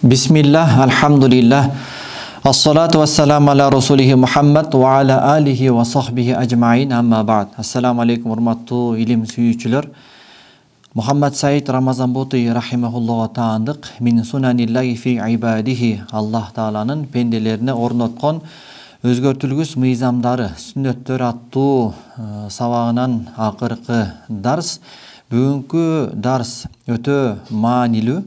Бисмиллах, алхамдулиллах, ассалату вассаламу аля расулихи Мухаммад ва аля алихи ва сахбихи аджмаин, амма ба'д. Ассаламу алейкум, урматтуу илим сүйүүчүлөр. Мухаммад Саид Рамазан Бутуй рахимахуллаха таандык мин сунаниллахи фи ибадихи, Аллах тааланын пенделерине орноткон өзгөртүлгүс мыйзамдары, сүннөттөр аттуу сабагынан акыркы дарс. Бүгүнкү дарс өтө маанилүү.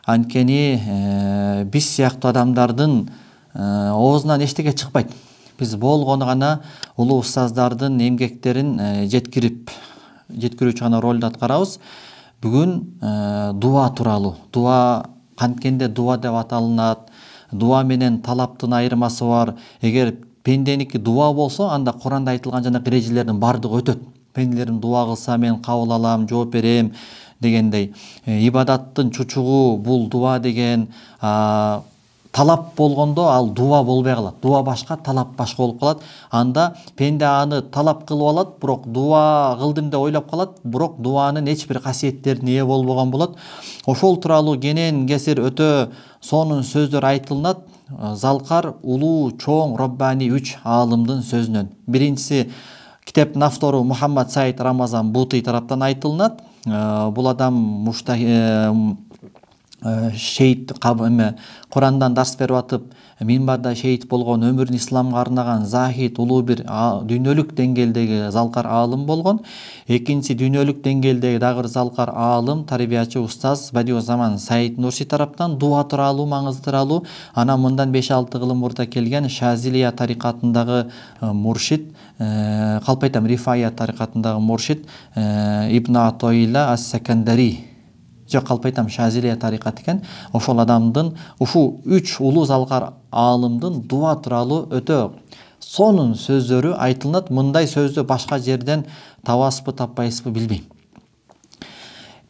Анткени биз сыяктуу адамдардын оозунан эчтеке чыкпайт. Биз болгону гана улуу устаздардын эмгектерин жеткирүүчү гана ролду аткарабыз. Бүгүн дуа тууралуу. Дуа канткенде дуа деп аталынат. Дуа менен талаптын айырмасы бар. Эгер пенденики дуа болсо, анда Куранда айтылган жана эрежелердин бардыгы өтөт. Пенделерим дуа кылса мен кабыл алам, жооп берем дегендей. Ибадаттын чучугу бул дуа деген. Талап болгондо ал дуа болбой калат. Дуа башка, талап башка болуп калат. Анда пенде аны талап кылып алат, бирок дуа кылдым деп ойлоп калат, бирок дуанын эч бир касиеттерине ээ болбогон болот. Ошол тууралуу кенен кесир өтө сонун сөздөр айтылынат. Залкар улуу чоң Роббани 3 аалымдын сөзүнөн. Биринчиси китептин автору Мухаммад Саид Рамазан Бутуй тараптан айтылынат. Бул адам шейит Курандан дарс берип атып, минбарда шейит болгон, өмүрүн исламга арнаган захид, улуу бир дүйнөлүк деңгээлдеги залкар аалым болгон. Экинчиси дүйнөлүк деңгээлдеги дагы залкар аалым, тарбиячы устаз Бадиузаман Саид Нурси тараптан дуа тууралуу, маңызы тууралуу. Анан мындан 5-6 кылым мурда келген Шазилия тарикатындагы муршид, калп айтам, Рифая тарикатындагы муршид Ибн Атоилла ас-Сакандари, калп айтам, Шазилия тарикат экен. Ошол адамдын, ушул 3 улуу залкар аалымдын дуа тууралуу өтө сонун сөздөрү айтылат. Мындай сөздү башка жерден табасызбы, таппайсызбы билбейм.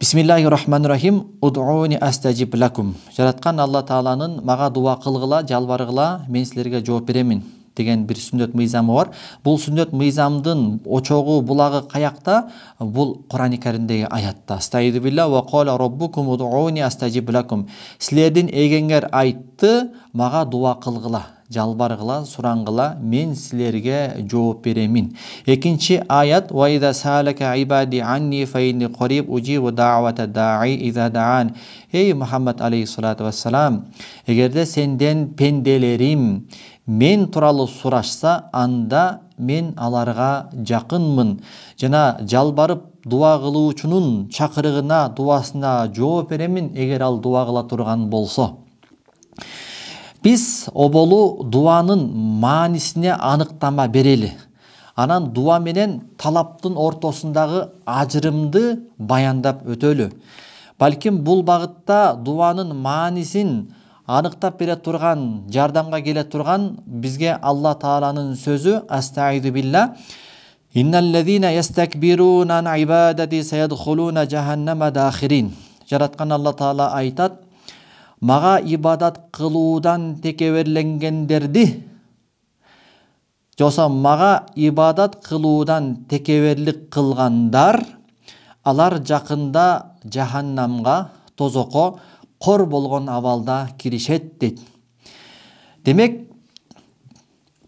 Бисмиллахир-рахманир-рахим. Уд'уни астажиб лакум. Жараткан Алла Тааланын мага дуа кылгыла, жалбаргыла, мен силерге жооп беремин деген бир сүннөт мыйзамы бар. Бул сүннөт мыйзамдын очогу, булагы каякта? Бул Курани Каримдеги аятта. Астаиду билла ва кала роббукум уд'уни астажиб лакум. Силердин эгеңер айтты, мага дуа кылгыла, жалбаргыла, сураңгыла, мен силерге жооп беремин. Экинчи аят: ва иза салака ибади анни фа инни кариб уджибу да'вата да'i иза да'ан. Эй Мухаммад алейхиссалату вассалам, эгерде сенден пенделерим мен тууралуу сурашса, анда мен аларга жакынмын. Жана жалбарып дуа кылуучунун чакырыгына, дуасына жооп беремин, эгер ал дуа кыла турган болсо. Биз оболу дуанын маанисине аныктама берели. Анан дуа менен талаптын ортосундагы ажырымды баяндап өтөлү. Балким бул багытта дуанын маанисин аныктап бере турган, жардамга келе турган бизге Алла Тааланын сөзү: Астаиду билла инналлазина ястакбируна ан ибадати саядхулуна жаханнама дахирин. Жараткан Алла Таала айтат: мага ибадат кылуудан текеберленгендерди, жосо мага ибадат кылуудан текеберлик кылгандар, алар жакында жаханнамга, тозокко кор болгон абалда киришет дейт. Демек,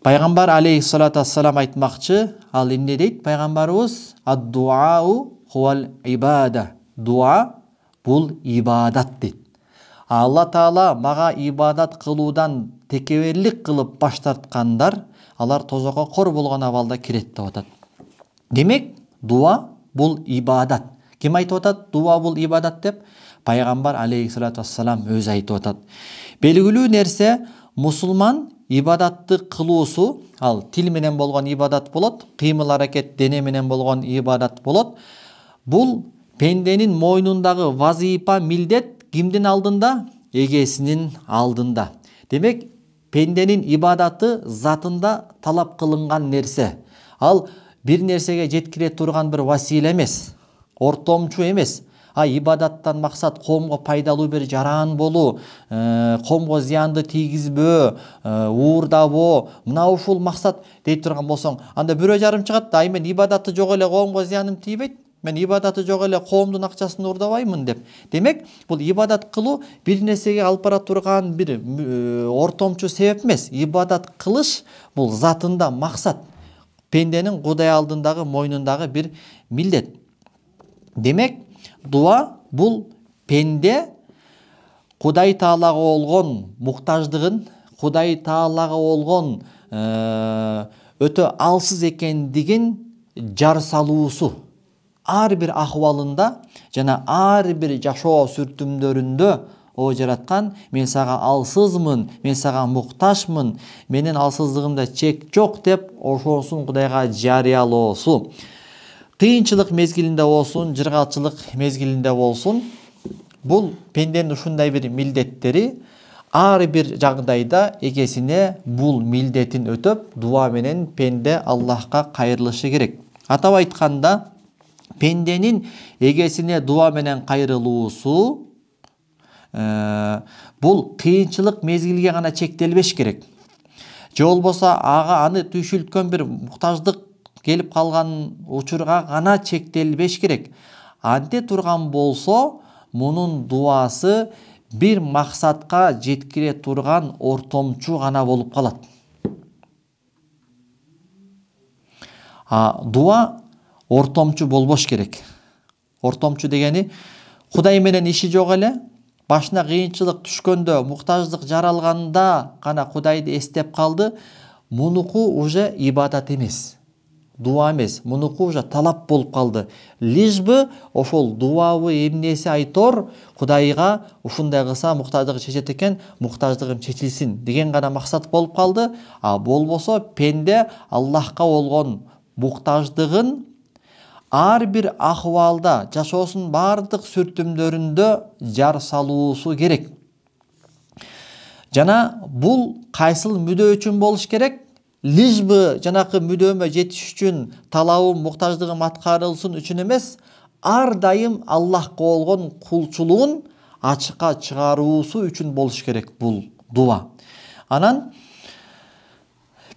пайгамбар алейхиссалату вассалам айтмакчы, ал эмне дейт пайгамбарыбыз? Ад-дуау хуал ибада. Дуа бул ибадат дейт. Алла Таала мага ибадат кылуудан текеберлик кылып баш тарткандар, алар тозокко кор болгон абалда кирет деп атат. Демек, дуа бул ибадат. Ким айтып атат дуа бул ибадат деп? Пайгамбар алейхиссалату вассалам өзү айтып атат. Белгилүү нерсе, мусулман ибадатты кылуусу, ал тил менен болгон ибадат болот, кыймыл аракет дене менен болгон ибадат болот. Бул пенденин мойнундагы вазифа, милдет кимдин алдында? Эгесинин алдында. Демек, пенденин ибадаты затында талап кылынган нерсе. Ал бир нерсеге жеткире турган бир василе эмес, ортомчу эмес. Ибадаттан максат коомго пайдалуу бир жаран болуу, коомго зыянды тийгизбөө, уурдабоо, мына ушул максат дейт турган болсоң, анда бирөө жарым чыгат да, мен ибадаты жок эле коомго зыяным тийбейт. мен ибадаты жок эле коомдун акчасын уурдабаймын деп. Демек, бул ибадат кылуу бир нерсеге алып бара турган бир ортомчу себеп эмес. Ибадат кылыш бул затында максат. Пенденин Кудай алдындагы мойнундагы бир милдет. Демек, дуа бул пенде Кудай Таалага болгон муктаждыгын, Кудай Таалага болгон өтө алсыз экендигин жар салуусу. Ар бир акыбалында жана ар бир жашоо сүртүмдөрүндө о жараткан, мен сага алсызмын, мен сага муктажмын, менин алсыздыгымда чек жок деп ошосун Кудайга жарыялоосу. Кыйынчылык мезгилинде болсун, жыргалчылык мезгилинде болсун, бул пенденин ушундай бир милдеттери ар бир жагдайда эгесине бул милдетин өтөп, дуа менен пенде Аллахка кайрылышы керек. Атап айтканда, пенденин эгесине дуа менен кайрылуусу бул кыйынчылык мезгилге гана чектелбеш керек. Же болбосо ага аны түйшүлткөн бир муктаждык келип калган учурга гана чектелбеш керек. Анте турган болсо, мунун дуасы бир максатка жеткире турган ортомчу гана болуп калат. Дуа ортомчу болбош керек. Ортомчу дегени Кудай менен иши жок эле, башына кыйынчылык түшкөндө, муктаждык жаралганда гана Кудайды эстеп калды. Мунуку уже ибадат эмес. Дуа эмес, мунуку уже талап болуп калды. Лишь бы ошол дуабы эмнеси айтор, Кудайга ушундай кылса муктаждыгы чечет экен, муктаждыгым чечилсин деген гана максат болуп калды. Болбосо пенде Аллахка болгон муктаждыгын ар бир акыбалда, жашоосунун бардык сүртүмдөрүндө жар салуусу керек. Жана бул кайсыл мүдө үчүн болуш керек? Лишь бы жанакы мүдөмө жетиш үчүн, талабым, муктаждыгым аткарылсын үчүн эмес, ар дайым Аллахка болгон кулчулугун ачыкка чыгаруусу үчүн болуш керек бул дуа. Анан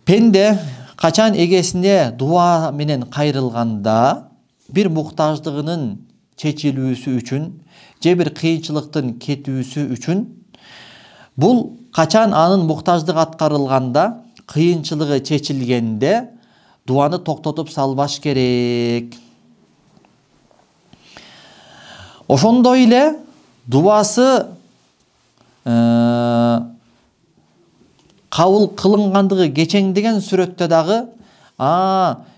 пенде качан эгесине дуа менен кайрылганда, бир муктаждыгынын чечилүүсү үчүн, же бир кыйынчылыктын кетүүсү үчүн, бул качан анын муктаждыгы аткарылганда, кыйынчылыгы чечилгенде дуаны токтотуп салбаш керек. Ошондой эле дуасы кабыл кылынгандыгы кечеңдеген сүрөттө дагы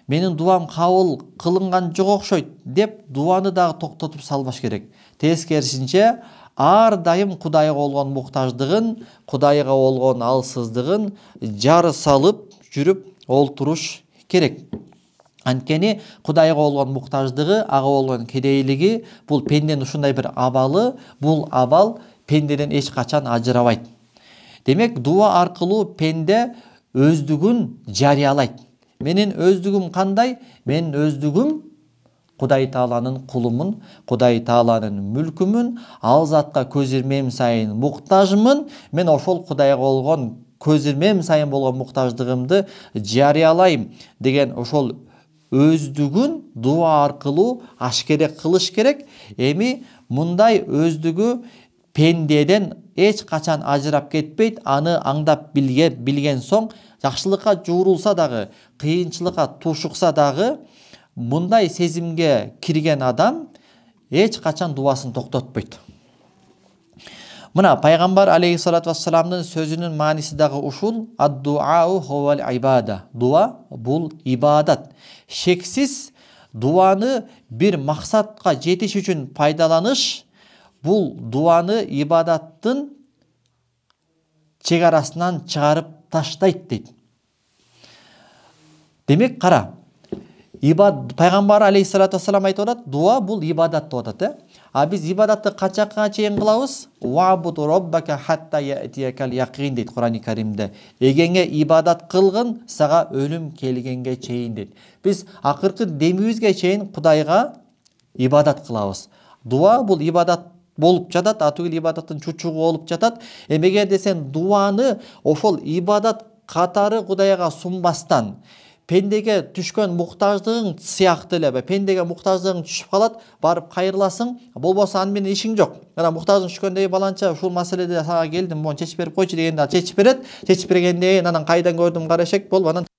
менин дуам кабыл кылынган жок окшойт деп дуаны дагы токтотуп салбаш керек. Тескерисинче ар дайым Кудайга болгон муктаждыгын, Кудайга болгон алсыздыгын жар салып жүрүп олтуруш керек. Анткени Кудайга болгон муктаждыгы, ага болгон кедейлиги бул пенденин ушундай бир абалы, бул абал пендеден эч качан ажырабайт. Демек, дуа аркылуу пенде өздүгүн жарыялайт. Менин өздүгүм кандай? Менин өздүгүм Кудай Тааланын кулумун, Кудай Тааланын мүлкүмүн, ал затка көз ирмем сайын муктажмын. Мен ошол Кудайга болгон көз ирмем сайын болгон муктаждыгымды жарыялайм деген ошол өздүгүн дуа аркылуу ашкерек кылыш керек. Эми мындай өздүгү пендеден эч качан ажырап кетпейт. Аны аңдап билген соң, жакшылыкка жуурулса дагы, кыйынчылыкка тушукса дагы, мындай сезимге кирген адам эч качан дуасын токтотпойт. Мына пайгамбар алейхиссалату вассаламдын сөзүнүн мааниси дагы ушул: ад-дуау хувал ибада. Дуа бул ибадат. Шексиз дуаны бир максатка жетиш үчүн пайдаланыш бул дуаны ибадаттын чек арасынан чыгарып таштайт дейт. Демек, кара, пайгамбар алейхиссалату вассалам айтып атат, дуа бул ибадат деп атат. Биз ибадатты качакка чейин кылабыз? Вa'буду роббака хатта я'тиякал яқин дейт Кур'ани Каримде. Эгеңе ибадат кылгын, сага өлүм келгенге чейин дейт. Биз акыркы демибизге чейин Кудайга ибадат кылабыз. Дуа бул ибадат болуп жатат, атүгүл ибадаттын чучугу болуп жатат. Эгерде сен дуаны ошол ибадат катары Кудайга сунбастан, пендеге түшкөн муктаждыгың сыяктуу эле пендеге муктаждыгың түшүп калат, барып кайрыласың, болбосо аны менен ишиң жок. Анан муктаждыгың түшкөндө баланча ушул маселеде сага келдим, мону чечип берип койчу дегенде чечип берет. Чечип бергенден анан кайдан көрдүм кара эшек болуп анан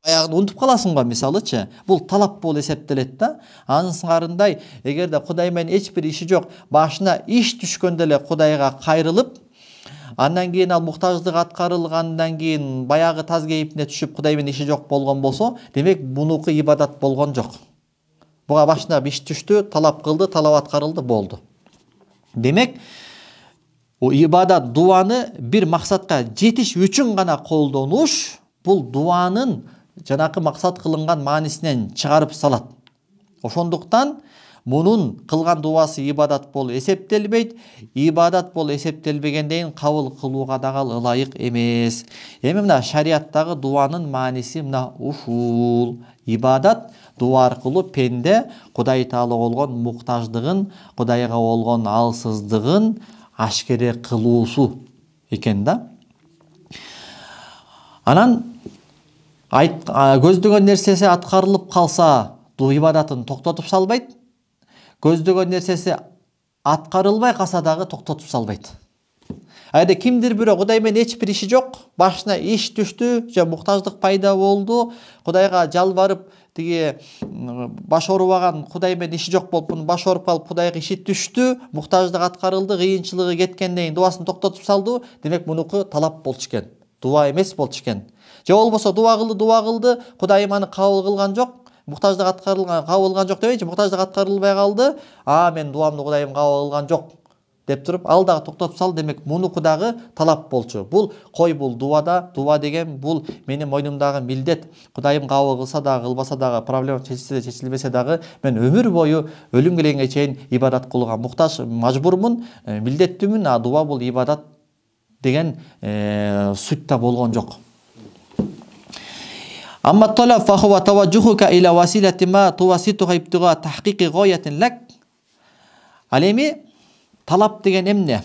аягын унутуп каласың го мисалычы. Бул талап болуп эсептелет да. Анын сыңарындай эгерде Кудай менен эч бир иши жок, башына иш түшкөндө эле Кудайга кайрылып, андан кийин ал муктаждык аткарылгандан кийин баягы таз кейипине түшүп Кудай менен иши жок болгон болсо, демек бунуку ибадат болгон жок. Буга башына иш түштү, талап кылды, талап аткарылды, болду. Демек, ибадат дуаны бир максатка жетиш үчүн гана колдонуш, бул дуанын жанакы максат кылынган маанисинен чыгарып салат. Ошондуктан мунун кылган дуасы ибадат болуп эсептелбейт. Ибадат болуп эсептелбегенден кабыл кылууга дагы ылайык эмес. Эми мына шариаттагы дуанын мааниси мына ушул. Ибадат дуа аркылуу пенде Кудай Таалага болгон муктаждыгын, Кудайга болгон алсыздыгын ашкере кылуусу экен да. Анан көздөгөн нерсеси аткарылып калса, ибадатын токтотуп салбайт. Көздөгөн нерсеси аткарылбай калса дагы токтотуп салбайт. Айда кимдир бирөө Кудай менен эч бир иши жок, башына иш түштү, же муктаждык пайда болду, Кудайга жалбарып, тиги баш оорубаган Кудай менен иши жок болуп, мунун баш ооруп калып Кудайга иши түштү, муктаждык аткарылды, кыйынчылыгы кеткенден кийин дуасын токтотуп салды, демек мунуку талап болчу экен. Дуа эмес болчу экен. Же болбосо дуа кылды, Кудайым аны кабыл кылган жок, муктаждык аткарылган, кабыл кылган жок дебейчи, муктаждык аткарылбай калды, мен дуамды Кудайым кабыл кылган жок деп туруп, ал дагы токтотуп сал, демек мунуку дагы талап болчу. Бул бул дуада, дуа деген бул менин мойнумдагы милдет. Кудайым кабыл кылса дагы, кылбаса дагы, проблема чечилсе чечилбесе дагы, мен өмүр бою өлүм келгенге чейин ибадат кылууга муктаж, мажбурмун, милдеттүүмүн. А дуа бул ибадат деген сутта болгон жок. Amma talab fa huwa tawajjuhuka ila wasilati ma tuwasituha ibtigha tahqiqi ghayatin lak. Ал эми талап деген эмне?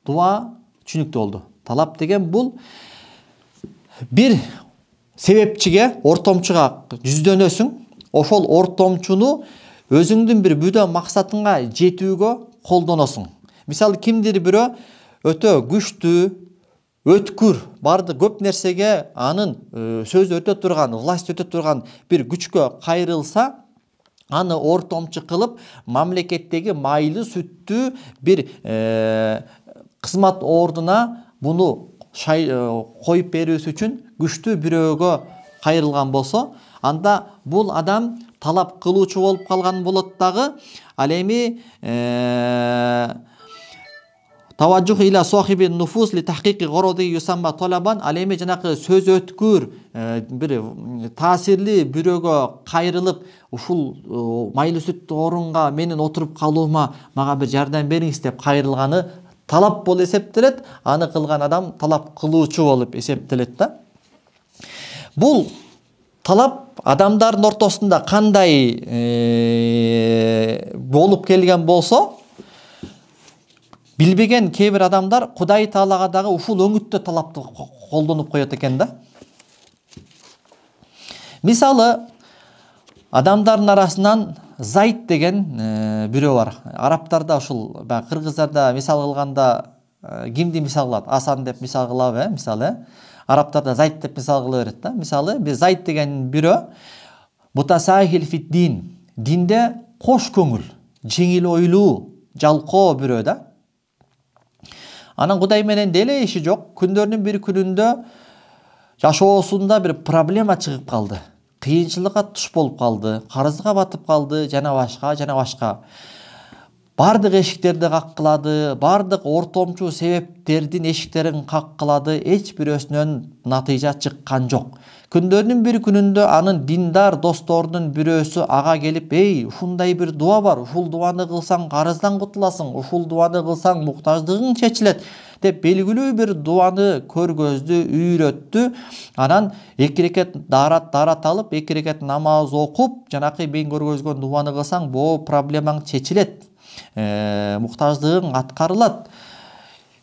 Дуа түшүнүктүү болду. Талап деген бул бир себепчиге, ортомчуга жүздөнөсүң, ошол ортомчуну өзүңдүн бир бүдө максатыңа жетүүгө колдоносуң. Мисалы кимдир бирөө өтө күчтүү, өткүр, барды көп нерсеге анын сөзү өтө турган, власть өтө турган бир күчкө кайрылса, аны ортомчу кылып, мамлекеттеги майлы сүттү бир кызмат ордуна буну коюп берүүсү үчүн күчтүү бирөөгө кайрылган болсо, анда бул адам талап кылуучу болуп калган болот дагы. Ал эми Таважжух ила сохиби нуфус ли тахкики городи юсамма талабан. Ал эми жанакы сөз өткүр, бир таасирли бирөөгө кайрылып, ушул майлы сүт орунга менин отуруп калуума мага бир жардам бериңиз деп кайрылганы талап болуп эсептелет. Аны кылган адам талап кылуучу болуп эсептелет да. Бул талап адамдардын ортосунда кандай болуп келген болсо, билбеген кээ бир адамдар Кудай Таалага дагы ушул өңүттө талапты колдонуп коет экен да. Мисалы, адамдардын арасынан Зайд деген бирөө бар. Арабтарда ушул, кыргыздарда мисал кылганда кимди мисал кылат? Асан деп мисал кылабы, мисалы. Арабтарда Зайд деп мисал кыла берет да. Мисалы, бир Зайд деген бирөө мутасахил фит дин. Динде кош көңүл, жеңил ойлуу, жалкоо бирөө да. Анан Кудай менен деле иши жок. Күндөрдүн бир күнүндө жашоосунда бир проблема чыгып калды. Кыйынчылыкка туш болуп калды, карызга батып калды, жана башка. Бардык эшиктерди каккылады, бардык ортомчу себептердин эшиктерин каккылады, эч бирөөсүнөн натыйжа чыккан жок. Күндөрдүн бир күнүндө анын диндар досторунун бирөөсү ага келип, ушундай бир дуа бар, ушул дуаны кылсаң карыздан кутуласың, ушул дуаны кылсаң муктаждыгың чечилет деп белгилүү бир дуаны көргөздү, үйрөттү. Анан 2 рекет дарат алып, 2 рекет намаз окуп, жанакы мен көргөзгөн дуаны кылсаң, бу проблемаң чечилет, муктаждыгың аткарылат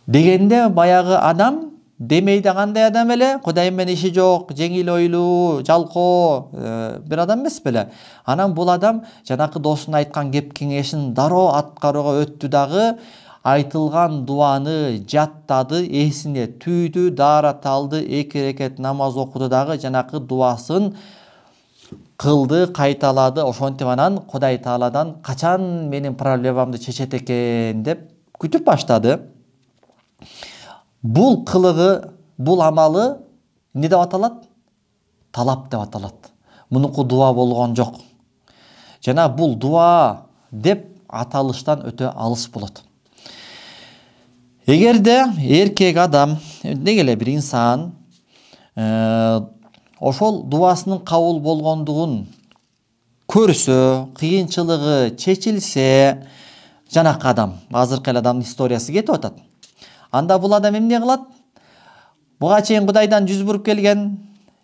дегенде, баягы адам демейди кандай адам эле, Кудайым менен иши жок, жеңил ойлуу, жалкоо бир адам эмес беле. Анан бул адам жанакы досунун айткан кеп кеңешин дароо аткарууга өттү дагы, айтылган дуаны жаттады, эсине түйдү, даарат алды, 2 рекет намаз окуду дагы жанакы дуасын кылды, кайталады. Ошентип анан Кудай Тааладан качан менин проблемамды чечет экен деп күтүп баштады. Бул кылыгы, бул амалы эмне деп аталат? Талап деп аталат. Мунуку дуа болгон жок. Жана бул дуа деп аталыштан өтө алыс болот. Эгерде эркек адам, деги эле бир инсан ошол дуасынын кабыл болгондугун көрсө, кыйынчылыгы чечилсе, жанакы адам, азыркы эле адамдын историясы кетип атат. Анда бул адам эмне кылат? Буга чейин Кудайдан жүз буруп келген,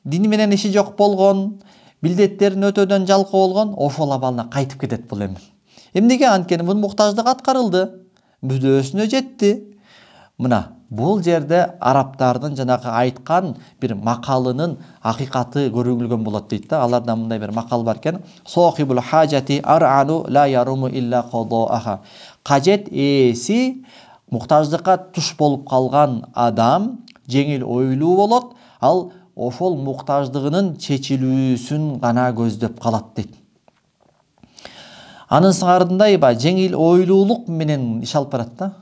дини менен иши жок болгон, билдеттерин өтөөдөн жалкоо болгон, ошол абалына кайтып кетет бул эми. Эмнеге? Анткени бунун муктаждыгы аткарылды, бүдөөсүнө жетти. Мына бул жерде арабтардын жанакы айткан бир макалынын акыйкаты көрүлгөн болот дейт да. Алардан мындай бир макал бар экен. Сохибул хажати арану ла яруму илля кадоаха. Кажет ээси, муктаждыкка туш болуп калган адам жеңил ойлуу болот, ал ошол муктаждыгынын чечилүүсүн гана көздөп калат дейт. Анын сыңарындай жеңил ойлуулук менен иш алып барат да.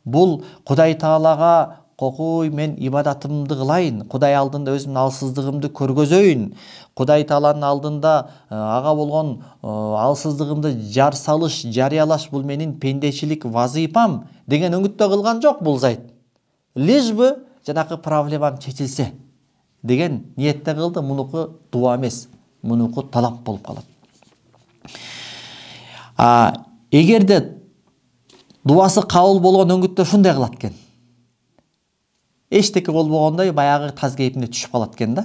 Бул Кудай Таалага кокуй мен ибадатымды кылайын, Кудай алдында өзүмдүн алсыздыгымды көргөзөйүн, Кудай Тааланын алдында ага болгон алсыздыгымды жар салыш, жарыялаш бул менин пендечилик вазыйпам деген үмүттө кылган жок бул зайт. Лишь бы жанакы проблемам чечилсе деген ниетте кылды. Мунуку дуа эмес, мунуку талап болуп калат. Эгерде дуасы кабыл болгон өңүттө шундай кылат экен. Эчтеке болбогондой баягы таз кейпине түшүп калат экен да.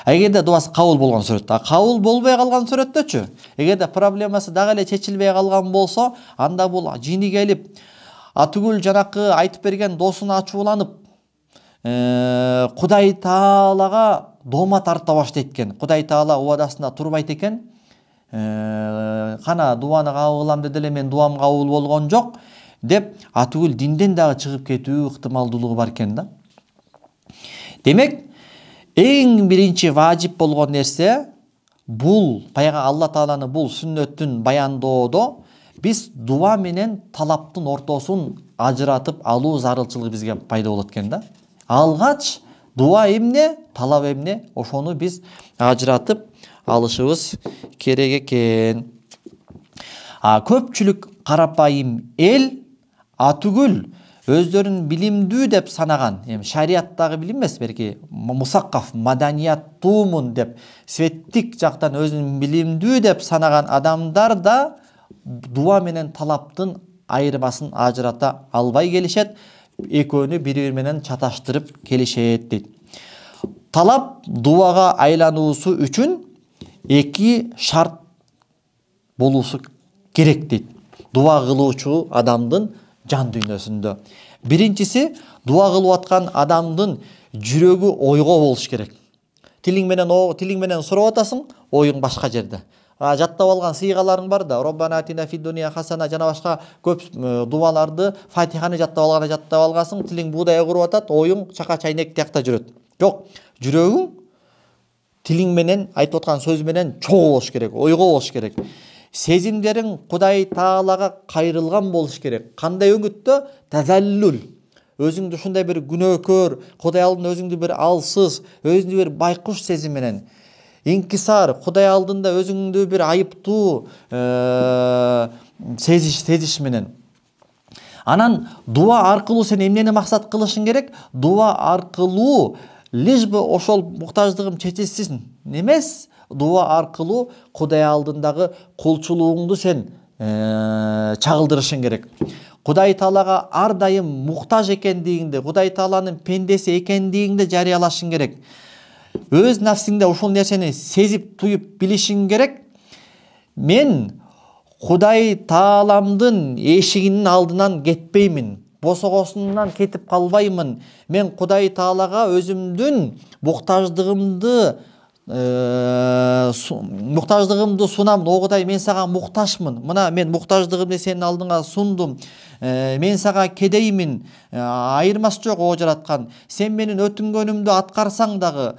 Эгерде дуасы кабыл болгон сүрөттө, кабыл болбой калган сүрөттөчү, эгерде проблемасы дагы эле чечилбей калган болсо, анда бул жини келип, атүгүл жанакы айтып берген досуна ачууланып, Кудай Таалага дома тарта баштайт экен. Кудай Таала убадасында турбайт экен. Кана дуаны кабыл кылам деди эле, мен дуам кабыл болгон жок деп атүгүл динден дагы чыгып кетүү ыктымалдуулугу бар экен да. Демек, эң биринчи важип болгон нерсе бул баягы Алла Тааланы бул сүннөттүн баяндоодо биз дуа менен талаптын ортосун ажыратып алуу зарылчылыгы бизге пайда болот экен да. Алгач дуа эмне, талап эмне, ошону биз ажыратып алышыбыз керек экен. Көпчүлүк карапайым эл атүгүл өздөрүн билимдүү деп санаган, шариаттагы билим эмес, берки мусаккаф, маданияттуумун деп, светтик жактан өзүн билимдүү деп санаган адамдар да дуа менен талаптын айырмасын ажырата албай келишет, экөөнү бири-бири менен чаташтырып келишет дейт. Талап дуага айлануусу үчүн 2 шарт болуусу керек дейт. Дуа кылуучу адамдын жан дүйнөсүндө. Биринчиси, дуа кылып аткан адамдын жүрөгү ойго болуш керек. Тилиң менен сурап атасың, оюң башка жерде. Жаттап алган сыйгаларың бар да, Роббана атина фид дуния хасана жана башка көп дуаларды, Фатиханы жаттап алгансың, тилиң буудай куруп атат, оюң чака чайнек тиякта жүрөт. Жок, жүрөгүң тилиң менен айтып аткан сөз менен чогуу болуш керек, ойго болуш керек. Сезимдериң Кудай Таалага кайрылган болуш керек. Кандай өңүттө? Тазаллул. Өзүңдү ушундай бир күнөөкөр, Кудай алдында өзүңдү бир алсыз, өзүңдү бир байкуш сезим менен. Инкисар, Кудай алдында өзүңдү бир айыптуу сезиш менен. Анан дуа аркылуу сен эмнени максат кылышың керек? Дуа аркылуу лишь бы ошол муктаждыгым чечилсин эмес, дуа аркылуу Кудай алдындагы кулчулугуңду сен чагылдырышың керек. Кудай Таалага ар дайым муктаж экендигиңди, Кудай Тааланын пендеси экендигиңди жарыялашың керек. Өз нафсиңде ушул нерсени сезип, туюп билишиң керек. Мен Кудай Тааламдын эшигинин алдынан кетпеймин. босогосунан кетип калбаймын. Мен Кудай Таалага өзүмдүн муктаждыгымды сунам. О Кудай, мен сага муктажмын. Мына мен муктаждыгымды сенин алдыңа сундум. Мен сага кедеймин. Айырмасы жок о жараткан. Сен менин өтүнгөнүмдү аткарсаң дагы,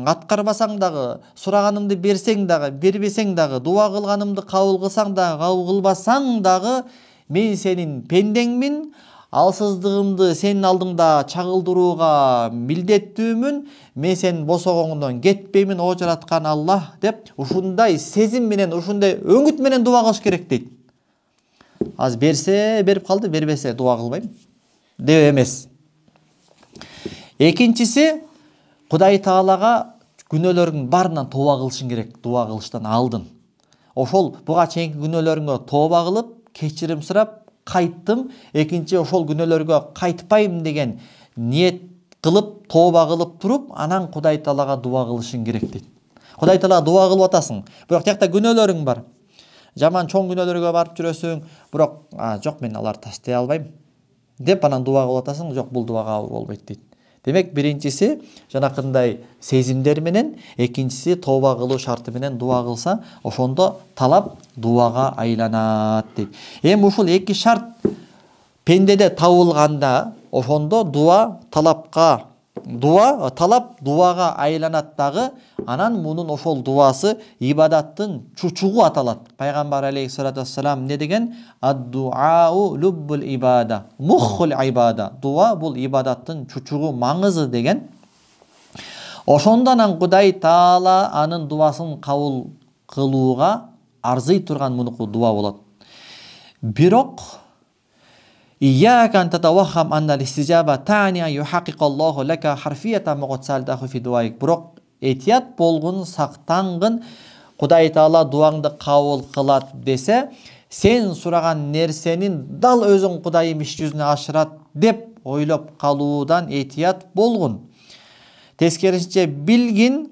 аткарбасаң дагы, сураганымды берсең дагы, бербесең дагы, дуа кылганымды кабыл кылсаң дагы, кабыл кылбасаң дагы, мен сенин пендеңмин. Алсыздыгымды сенин алдыңда чагылдырууга милдеттүүмүн. Мен сенин босогоңдон кетпеймин, о жараткан Аллах, деп ушундай сезим менен, ушундай өңүт менен дуа кылыш керек дейт. Аз берсе берип калды, бербесе дуа кылбайм деп эмес. Экинчиси, Кудай Таалага күнөөлөрүңдүн баарынан тооба кылышың керек, дуа кылыштан алдын. Ошол буга чейинки күнөөлөрүңө тооба кылып, кечирим сурап, кайттым, экинчи ошол күнөөлөргө кайтпайм деген ниет кылып, тооба кылып туруп, анан Кудай Таалага дуа кылышың керек дейт. Кудай Таалага дуа кылып атасың, бирок тиякта күнөөлөрүң бар. Жаман чоң күнөөлөргө барып жүрөсүң, бирок жок, мен аларды таштай албайм деп анан дуа кылып атасың, жок, бул дуа кабыл болбойт дейт. Демек, биринчиси жанакындай сезимдер менен, экинчиси тооба кылуу шарты менен дуа кылса, ошондо талап дуага айланат дейт. Эми ушул эки шарт пендеде табылганда, ошондо талап дуага айланат дагы. Анан мунун ошол дуасы ибадаттын чучугу аталат. Пайгамбар алейхиссалату вассалам не деген? Ад-дуау луббул ибада, муххул ибада. Дуа бул ибадаттын чучугу, маңызы деген. Ошондон Кудай Таала анын дуасын кабыл кылууга арзый турган мунуку дуа болот. Бирок Iyaka an tatawahham anna al-istijaba ta'ni an yuhaqqiqallahu laka harfiyatan ma qad saltahu fi du'aik. Бирок этият болгун, сактангын, Кудай Таала дуаңды кабыл кылат десе, сен сураган нерсенин дал өзүң Кудайым иш жүзүнө ашырат деп ойлоп калуудан этият болгун. Тескерисинче билгин,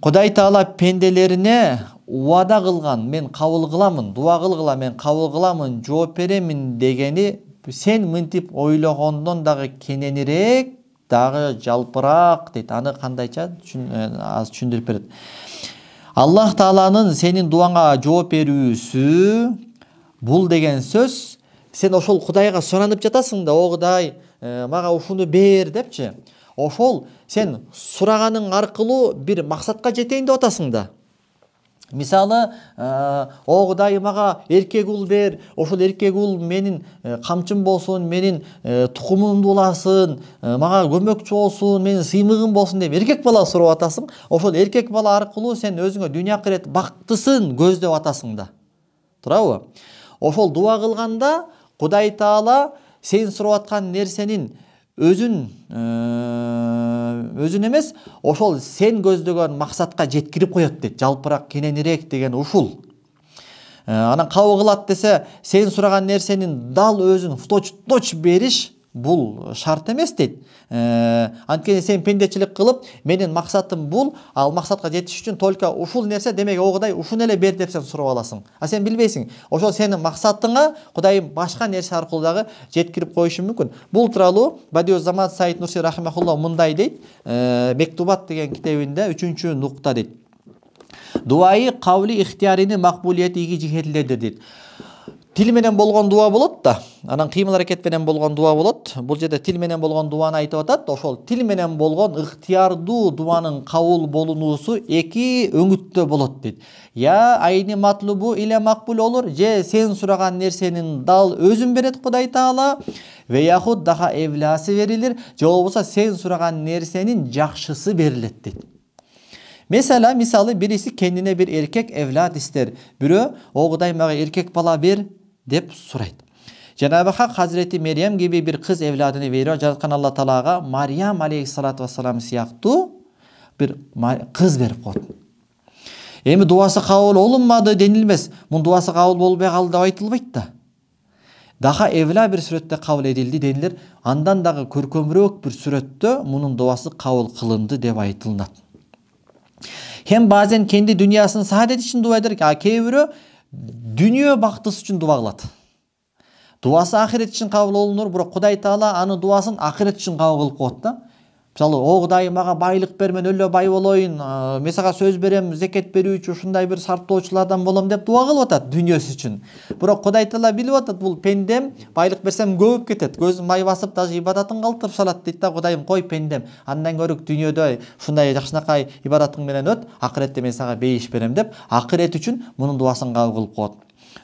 Кудай Таала пенделерине уада кылган, мен кабыл кыламын, дуа кылгыла, мен кабыл кыламын, жооп беремин дегени сен мынтип ойлогондон дагы кененирээк, дагы жалпыраак дейт. Аны кандайча аз түшүндүрүп берет. Аллах Тааланын сенин дуаңа жооп берүүсү бул деген сөз, сен ошол Кудайга суранып жатасың да, о Кудай, мага ушуну бер депчи. Ошол сен сураганың аркылуу бир максатка жетейин деп атасың да. Мисалы, о Кудай, мага эркек уул бер, ошол эркек уул менин камчым болсун, менин тукумумду уласын, мага көмөкчү болсун, менин сыймыгым болсун деп эркек бала сурап атасың. Ошол эркек бала аркылуу сен өзүңө дүйнө акырет бактысын көздөп атасың да. Туурабы? Ошол дуа кылганда Кудай Таала сен сурап аткан нерсенин өзүн эмес, ошол сен көздөгөн максатка жеткирип коет дейт. Жалпыраак, кененирээк деген ушул. Анан кабыл кылат десе, сен сураган нерсенин дал өзүн точ бериш бул шарт эмес дейт. Анткени сен пендечилик кылып, менин максатым бул, ал максатка жетиш үчүн только ушул нерсе, демек о Кудай ушуну эле бер деп сен сурап аласың. А сен билбейсиң, ошол сенин максатыңа Кудайым башка нерсе аркылуу дагы жеткирип коюшу мүмкүн. Бул тууралуу Бадиуз-Замат Саид Нурси рахимахуллах мындай дейт, Мектубат деген китебинде 3-чү нукта дейт. Дуайы кавли ихтиярини макбулияти иги жихетилердир дейт. Тил менен болгон дуа болот да, анан кыймыл аракет менен болгон дуа болот. Бул жерде тил менен болгон дуаны айтып атат. Ошол тил менен болгон ыктыярдуу дуанын кабыл болуусу эки өңүттө болот дейт. Я айни матлубу иле макбул olur, же сен сураган нерсенин дал өзүн берет Кудай Таала, ве яхуд даха эвласы берилир, же болбосо сен сураган нерсенин жакшысы берилет дейт. Мисалы бириси кендине бир эркек эвлад истер. Бирөө, о Кудай, мага эркек бала бер деп сурайт. Жанабы Хак Хазирети Мериям gibi бир кыз эвладын берип жараткан Алла Таалага Мариям алейхиссалату вассалам сыяктуу бир кыз берип коет. Эми дуасы кабыл болунмады денилмес. Мун дуасы кабыл болбой калды деп айтылбайт да. Даха эвла бир сүрөттө кабыл edildi денилер. Андан дагы көркөмүрөөк бир сүрөттө мунун дуасы кабыл кылынды деп айтылат. Hem bazen kendi dünyasının saadet için dua eder ki, kee biri dünya baktысы үшін дуа кылат. Дуасы ахирет үчүн кабыл болунур, бирок Кудай Таала анын дуасын ахирет үчүн кабыл кылып коет да. Мисалы, о Кудай, мага байлык бер, мен өлө бай болоюн, мен сага сөз берем, зекет берүүчү ушундай бир сарптоочулардан болом деп дуа кылып атат дүйнөсү үчүн. Бирок Кудай Таала билип атат, бул пендем байлык берсем көбөп кетет, көзүм май басып, даже ибадатын калтырып салат дейт да. Кудайым, кой пендем, андан көрүк дүйнөдө ушундай жакшынакай ибадатың менен өт, акыретте мен сага бейиш берем деп, акырет үчүн мунун дуасын кабыл кылып коет.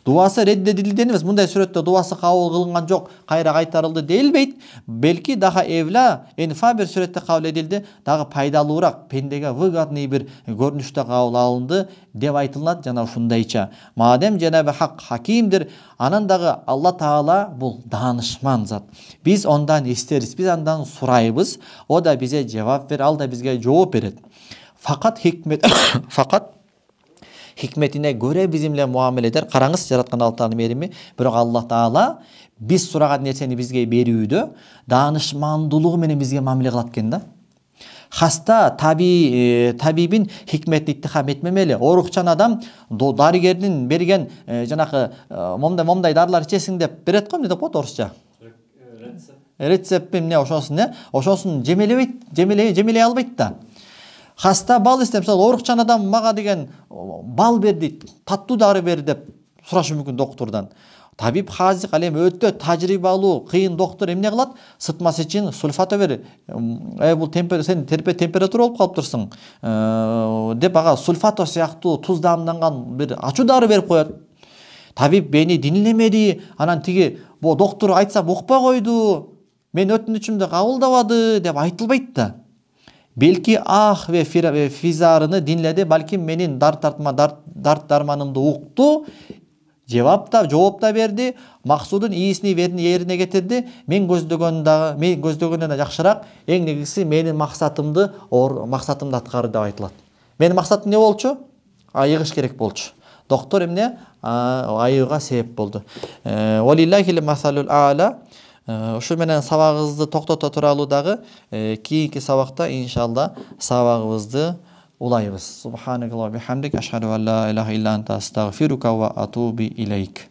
Дуасы реддедилди эмес, мындай сүрөттө дуасы кабыл кылынган жок, кайра кайтарылды делбейт. Белки дагы эвла, энфа бир сүрөттө кабыл эдилди, дагы пайдалуураак, пендеге выгодный бир көрүнүштө кабыл алынды деп айтылат. Жана ушундайча, мадем Жанабы Хак хакимдир, анан дагы Алла Таала бул даанышман зат. Биз ондан истерибиз, биз андан сурайбыз, о да бизе жабап берет, ал да бизге жооп берет. Факат хикмет факат хикметине көрө биз менен муамеле этер. Караңыз, жараткан Аллахтын мерими. Бирок Алла Таала биз сураган нерсени бизге берүүдө даанышмандуулугу менен бизге мамиле кылат экен да. Хаста табибин хикметин иттихам этмемели. Оорукчан адам дарыгердин берген жанакы момдай дарылар ичесиң деп берет го, эмне деп коет орусча? Рецепт эмне, ошосун жемелей албайт да. Хаста бал истеп, мисалы, оорукчан адам мага деген бал бер дейт, таттуу дары бер деп сурашы мүмкүн доктурдан. Табиб хазик ал эми өтө тажрыйбалуу, кыйын доктур эмне кылат? Сытмасы үчүн сульфата бер. Бул сен температура болуп калыптырсың деп ага сульфата сыяктуу туз даамданган бир ачуу дары берип коет. Табиб мени динлемеди, анан тиги бу доктур айтсам укпай койду, мен өтүнүчүмдү кабылдабады деп айтылбайт да. Белки ах ве физарыны динледи, балким менин дарт дарманымды укту, жооп да берди, максудун ийисин ерине кетирди. Мен көздөгөндөн жакшыраак, эң негизгиси менин максатымды аткарды деп айтылат. Менин максатым не болчу? Айыгыш керек болчу. Доктор эмне? Айыгууга себеп болду. Валиллахил масалул а'ла. Ушу менен сабагыбызды токтото туралуу дагы кийинки сабакта иншалла сабагыбызды улайбыз. Субханакаллаху ва бихамдик, ашхаду ан ла илаха илля анта астагфирука ва атуби илейк.